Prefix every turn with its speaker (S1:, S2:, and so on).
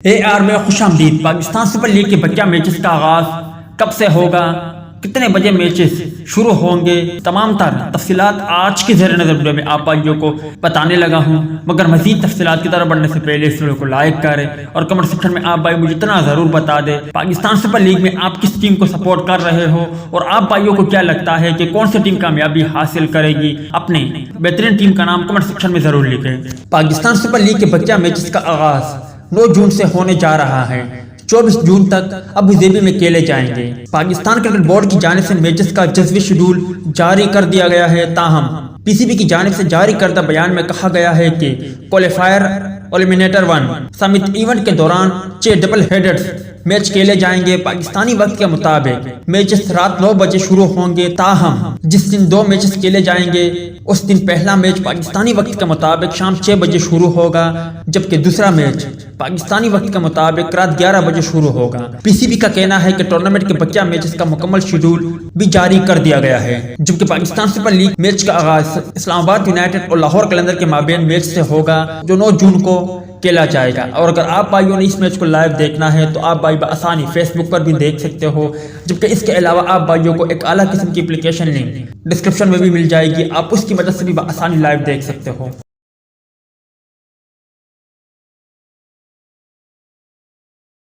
S1: اے are میں خوش آمدید۔ پاکستان سپر لیگ کے بقیہ میچز کا آغاز کب سے ہوگا، کتنے بجے میچز شروع ہوں گے، تمام تر تفصیلات آج کے زیر نظر ویڈیو میں آپ بھائیوں کو بتانے لگا ہوں۔ مگر مزید تفصیلات کی طرف بڑھنے سے پہلے اس ویڈیو کو لائک کریں اور کمنٹ سیکشن میں آپ بھائی مجھے اتنا ضرور بتا دیں پاکستان سپر لیگ میں آپ کس ٹیم کو سپورٹ کر رہے ہو اور آپ بھائیوں کو کیا لگتا ہے کہ کون سی ٹیم کامیابی حاصل کرے گی۔ اپنے بہترین ٹیم کا نام کمنٹ سیکشن میں ضرور لکھیں۔ پاکستان سپر لیگ کے بقیہ میچز کا آغاز 9 جون سے ہونے جا رہا ہے۔ 24 جون تک ابو ظبی میں کھیلے جائیں گے۔ پاکستان کرکٹ بورڈ کی جانب سے میچز کا جزوی شیڈول جاری کر دیا گیا ہے، تاہم پی سی بی کی جانب سے جاری کردہ بیان میں کہا گیا ہے کہ کوالیفائر ایلیمنیٹر 1 سمیت ایونٹ کے دوران 6 ڈبل ہیڈرز میچ کھیلے جائیں گے۔ پاکستانی وقت کے مطابق میچز رات 9 بجے شروع ہوں گے، تاہم جس دن 2 میچز کھیلے جائیں گے اس دن پہلا میچ پاکستانی وقت کے مطابق شام 6 بجے شروع ہوگا، جبکہ دوسرا میچ پاکستانی وقت کے مطابق رات 11 بجے شروع ہوگا۔ پی سی بی کا کہنا ہے کہ ٹورنامنٹ کے بقیہ میچز کا مکمل شیڈول بھی جاری کر دیا گیا ہے، جبکہ پاکستان سپر لیگ میچ کا آغاز اسلام آباد یونائٹڈ اور لاہور قلندر کے مابین میچ سے ہوگا جو 9 جون کو کھیلا جائے گا۔ اور اگر آپ بھائیوں نے اس میچ کو لائیو دیکھنا ہے تو آپ بھائی بآسانی فیس بک پر بھی دیکھ سکتے ہو، جبکہ اس کے علاوہ آپ بھائیوں کو ایک اعلیٰ قسم کی اپلیکیشن لنک ڈسکرپشن میں بھی مل جائے گی، آپ اس کی مدد سے بھی بآسانی لائیو دیکھ سکتے ہو۔